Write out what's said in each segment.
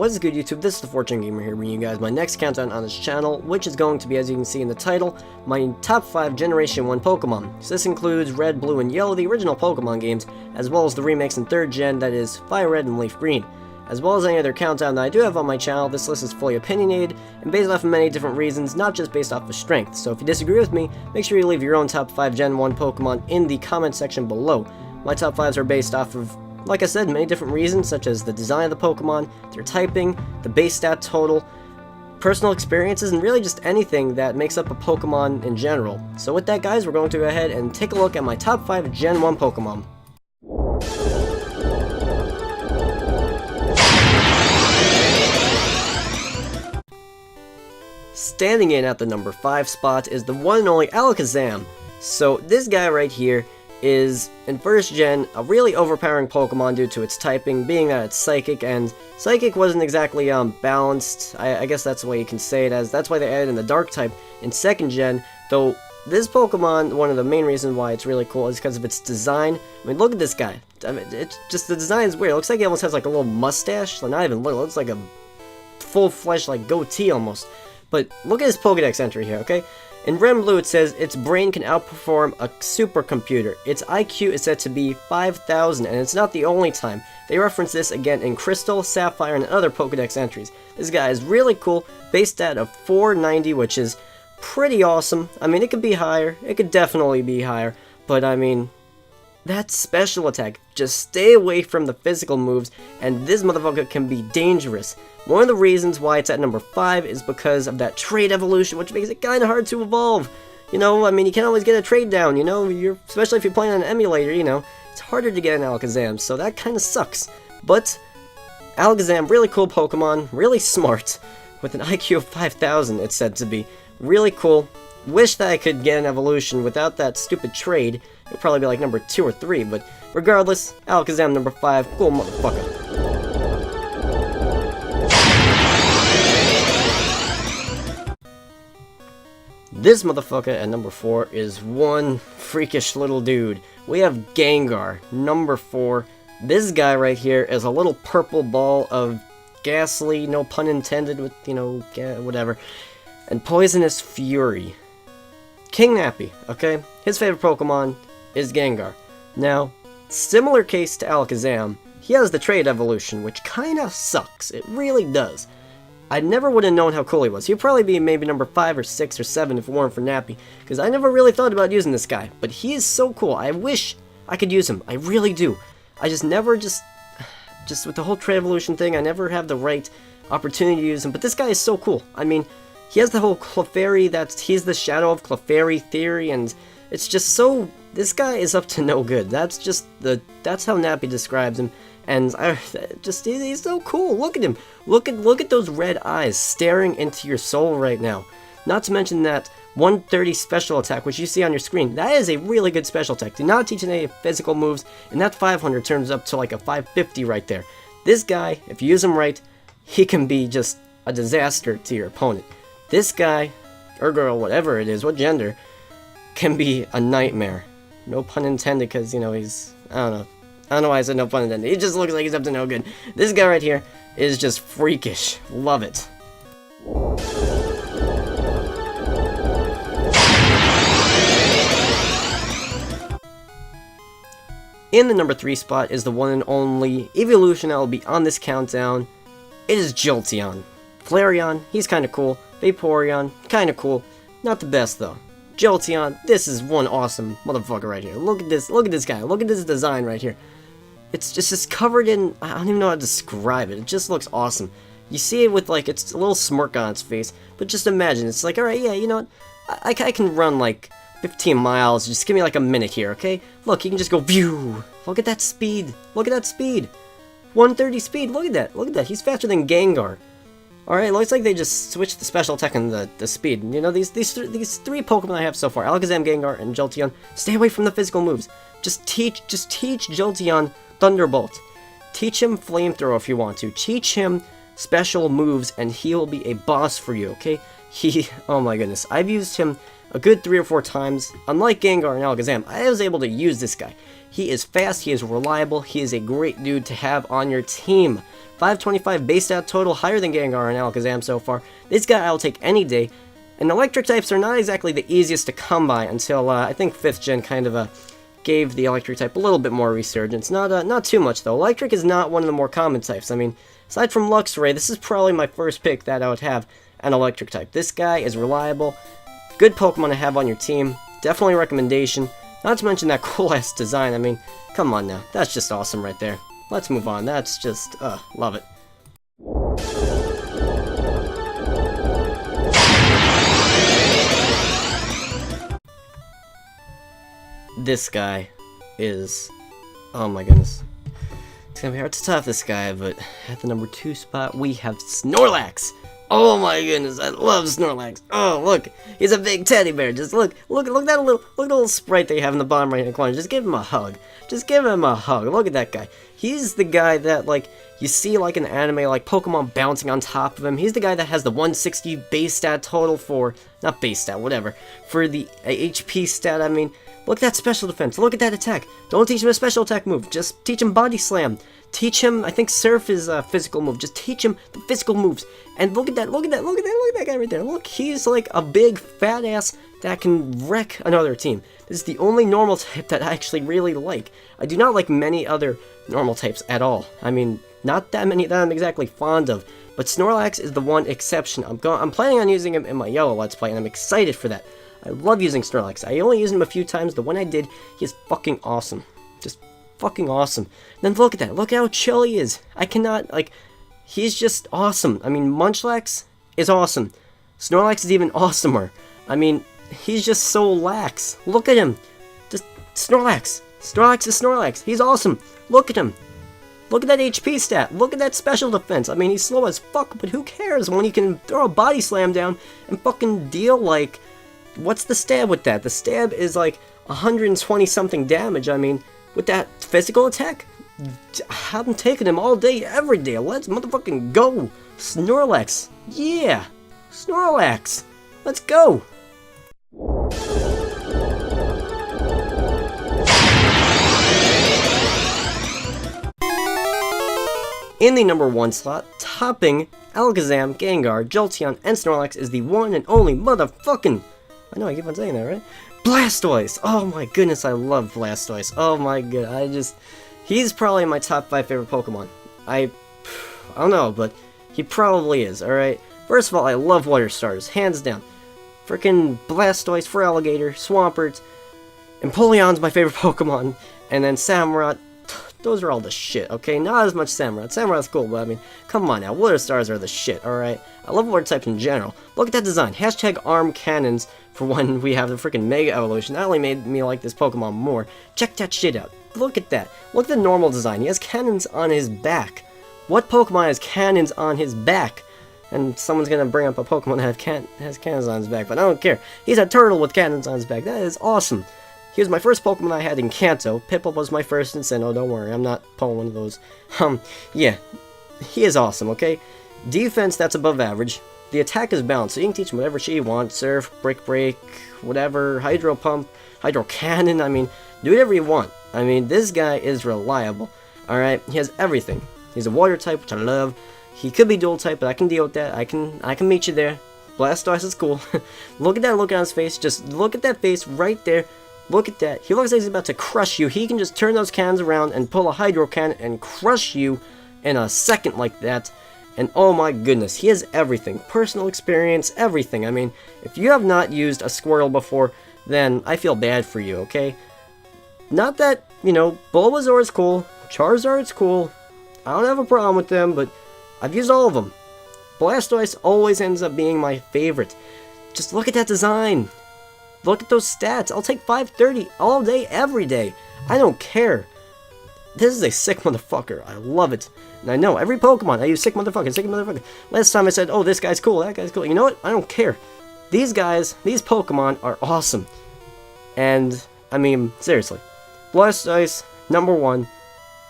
What is good, YouTube? This is the Fortune Gamer here, bringing you guys my next countdown on this channel, which is going to be, as you can see in the title, my top 5 Generation 1 Pokemon. So this includes Red, Blue, and Yellow, the original Pokemon games, as well as the remix in 3rd Gen, that is Fire Red and Leaf Green. As well as any other countdown that I do have on my channel, this list is fully opinionated and based off of many different reasons, not just based off of strength. So if you disagree with me, make sure you leave your own top 5 Gen 1 Pokemon in the comment section below. My top 5s are based off of, like I said, many different reasons, such as the design of the Pokemon, their typing, the base stat total, personal experiences, and really just anything that makes up a Pokemon in general. So with that, guys, we're going to go ahead and take a look at my top 5 Gen 1 Pokemon. Standing in at the number 5 spot is the one and only Alakazam. So this guy right here is, in 1st Gen, a really overpowering Pokemon due to its typing, being that it's Psychic, and Psychic wasn't exactly balanced. I guess that's the way you can say it, as that's why they added in the Dark type in 2nd Gen, though this Pokemon, one of the main reasons why it's really cool is because of its design. I mean, look at this guy. I mean, it's just, the design is weird. It looks like he almost has like a little mustache, like not even little, it looks like a full-fledged like goatee almost. But look at his Pokedex entry here, okay? In Red and Blue, it says its brain can outperform a supercomputer. Its IQ is said to be 5,000, and it's not the only time. They reference this again in Crystal, Sapphire, and other Pokedex entries. This guy is really cool, base stat of 490, which is pretty awesome. I mean, it could be higher. It could definitely be higher, but I mean, that's special attack. Just stay away from the physical moves, and this motherfucker can be dangerous. One of the reasons why it's at number 5 is because of that trade evolution, which makes it kinda hard to evolve. You know, I mean, you can't always get a trade down, you know, especially if you're playing on an emulator, you know, it's harder to get an Alakazam, so that kinda sucks. But Alakazam, really cool Pokemon, really smart, with an IQ of 5,000, it's said to be. Really cool. Wish that I could get an evolution without that stupid trade. It would probably be like number 2 or 3, but regardless, Alakazam number 5, cool motherfucker. This motherfucker at number 4 is one freakish little dude. We have Gengar, number 4. This guy right here is a little purple ball of ghastly, no pun intended with, you know, whatever, and poisonous fury. King Nappy, okay? His favorite Pokemon is Gengar. Now, similar case to Alakazam, he has the trade evolution, which kinda sucks. It really does. I never would have known how cool he was. He'd probably be maybe number 5 or 6 or 7 if it weren't for Nappy, because I never really thought about using this guy, but he is so cool. I wish I could use him. I really do. I just never just with the whole trade evolution thing, I never have the right opportunity to use him, but this guy is so cool. I mean, he has the whole Clefairy, he's the shadow of Clefairy theory, and it's just so, this guy is up to no good. That's how Nappy describes him, and he's so cool. Look at him. Look at those red eyes staring into your soul right now. Not to mention that 130 special attack, which you see on your screen. That is a really good special attack. Do not teach any physical moves, and that 500 turns up to like a 550 right there. This guy, if you use him right, he can be just a disaster to your opponent. This guy, or girl, whatever it is, what gender, can be a nightmare. No pun intended, because, you know, he's, I don't know why I said no pun intended. He just looks like he's up to no good. This guy right here is just freakish. Love it. In the number 3 spot is the one and only evolution that will be on this countdown. It is Jolteon. Flareon, he's kinda cool. Vaporeon, kinda cool. Not the best though. Jolteon, this is one awesome motherfucker right here. Look at this guy. Look at this design right here. It's just covered in, I don't even know how to describe it. It just looks awesome. You see it with like, it's a little smirk on its face, but just imagine, it's like, alright, yeah, you know what, I can run like 15 miles, just give me like a minute here, okay? Look, you can just go, view! Look at that speed! Look at that speed! 130 speed, look at that, he's faster than Gengar. Alright, looks like they just switched the special attack and the speed. You know, these 3 Pokemon I have so far, Alakazam, Gengar, and Jolteon, stay away from the physical moves. Just teach Jolteon Thunderbolt. Teach him Flamethrower if you want to. Teach him special moves, and he will be a boss for you, okay? Oh my goodness, I've used him a good 3 or 4 times. Unlike Gengar and Alakazam, I was able to use this guy. He is fast, he is reliable, he is a great dude to have on your team. 525 base stat total, higher than Gengar and Alakazam so far. This guy I'll take any day. And electric types are not exactly the easiest to come by until I think 5th gen kind of gave the electric type a little bit more resurgence. Not too much though. Electric is not one of the more common types. I mean, aside from Luxray, this is probably my first pick that I would have an electric type. This guy is reliable, good Pokemon to have on your team. Definitely a recommendation. Not to mention that cool ass design. I mean, come on now, that's just awesome right there. Let's move on. That's just love it. This guy is, oh my goodness, it's gonna be hard to top this guy, but at the number 2 spot we have Snorlax. Oh my goodness, I love Snorlax. Oh look, he's a big teddy bear. Just look at that little sprite they have in the bottom right hand corner. Just give him a hug. Just give him a hug. Look at that guy. He's the guy that like you see like in anime, like Pokemon bouncing on top of him. He's the guy that has the 160 base stat total for, not base stat, whatever, for the HP stat. I mean, look at that special defense. Look at that attack. Don't teach him a special attack move. Just teach him body slam. Teach him, I think Surf is a physical move. Just teach him the physical moves. And look at that guy right there. Look, he's like a big fat ass that can wreck another team. This is the only normal type that I actually really like. I do not like many other normal types at all. I mean, not that many that I'm exactly fond of. But Snorlax is the one exception. I'm planning on using him in my yellow Let's Play, and I'm excited for that. I love using Snorlax. I only used him a few times. The one I did, he is fucking awesome. Just fucking awesome. Then look at that. Look how chill he is. I cannot, like, he's just awesome. I mean, Munchlax is awesome. Snorlax is even awesomer. I mean, he's just so lax. Look at him. Just Snorlax. Snorlax is Snorlax. He's awesome. Look at him. Look at that HP stat. Look at that special defense. I mean, he's slow as fuck, but who cares when he can throw a body slam down and fucking deal, like, what's the stab with that? The stab is like 120 something damage. I mean, with that physical attack, I'm taking him all day, every day. Let's motherfucking go. Snorlax. Yeah. Snorlax. Let's go. In the number 1 slot, topping Alakazam, Gengar, Jolteon, and Snorlax is the one and only motherfucking, I know I keep on saying that, right? Blastoise! Oh my goodness, I love Blastoise. Oh my god, he's probably my top 5 favorite Pokemon. I don't know, but he probably is, alright? First of all, I love water starters, hands down. Freaking Blastoise, Feraligatr, Swampert, Empoleon's my favorite Pokemon, and then Samurott. Those are all the shit, okay? Not as much Samurott. Samurott's cool, but I mean, come on now. Water stars are the shit, alright? I love water types in general. Look at that design. Hashtag arm cannons for when we have the freaking Mega Evolution. That only made me like this Pokemon more. Check that shit out. Look at that. Look at the normal design. He has cannons on his back. What Pokemon has cannons on his back? And someone's gonna bring up a Pokemon that has cannons on his back, but I don't care. He's a turtle with cannons on his back. That is awesome. He was my first Pokemon I had in Kanto. Piplup was my first in Sinnoh, don't worry, I'm not pulling one of those. Yeah, he is awesome, okay? Defense, that's above average. The attack is balanced, so you can teach him whatever shit you want. Surf, Brick Break, whatever, Hydro Pump, Hydro Cannon, I mean, do whatever you want. I mean, this guy is reliable, alright? He has everything. He's a water type, which I love. He could be dual type, but I can deal with that. I can meet you there. Blastoise is cool. Look at that look on his face. Just look at that face right there. Look at that. He looks like he's about to crush you. He can just turn those cannons around and pull a Hydro Cannon and crush you in a second like that. And oh my goodness, he has everything. Personal experience, everything. I mean, if you have not used a Squirtle before, then I feel bad for you, okay? Not that, you know, Bulbasaur's cool, Charizard's cool. I don't have a problem with them, but I've used all of them. Blastoise always ends up being my favorite. Just look at that design. Look at those stats. I'll take 530 all day, every day. I don't care. This is a sick motherfucker. I love it. And I know, every Pokemon, I use sick motherfucker, sick motherfucker. Last time I said, oh, this guy's cool, that guy's cool. You know what? I don't care. These guys, these Pokemon are awesome. And, I mean, seriously. Blastoise, number 1.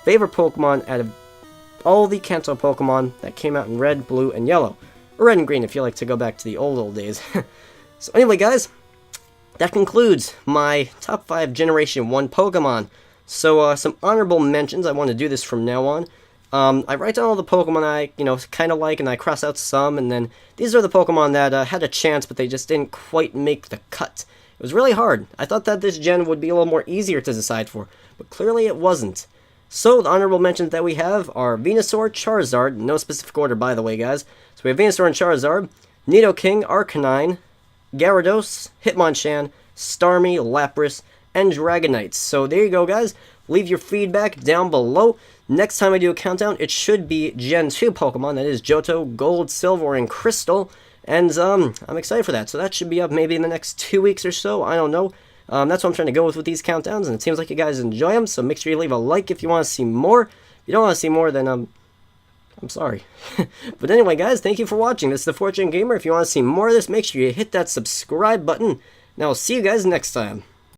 Favorite Pokemon out of all the Kanto Pokemon that came out in red, blue, and yellow. Or red and green if you like to go back to the old days. So anyway, guys, that concludes my top 5 Generation 1 Pokemon. So, some honorable mentions. I want to do this from now on. I write down all the Pokemon I, kind of like, and I cross out some, and then these are the Pokemon that had a chance, but they just didn't quite make the cut. It was really hard. I thought that this gen would be a little more easier to decide for, but clearly it wasn't. So, the honorable mentions that we have are Venusaur, Charizard, no specific order by the way, guys. So we have Venusaur and Charizard, Nidoking, Arcanine, Gyarados, Hitmonchan, Starmie, Lapras, and Dragonite. So there you go, guys. Leave your feedback down below. Next time I do a countdown, it should be Gen 2 Pokemon, that is Johto, Gold, Silver, and Crystal. And I'm excited for that. So that should be up maybe in the next 2 weeks or so. I don't know. That's what I'm trying to go with these countdowns, and it seems like you guys enjoy them. So make sure you leave a like if you want to see more. If you don't want to see more, then I'm sorry. But anyway, guys, thank you for watching. This is the Fortune Gamer. If you want to see more of this, make sure you hit that subscribe button. And I'll see you guys next time.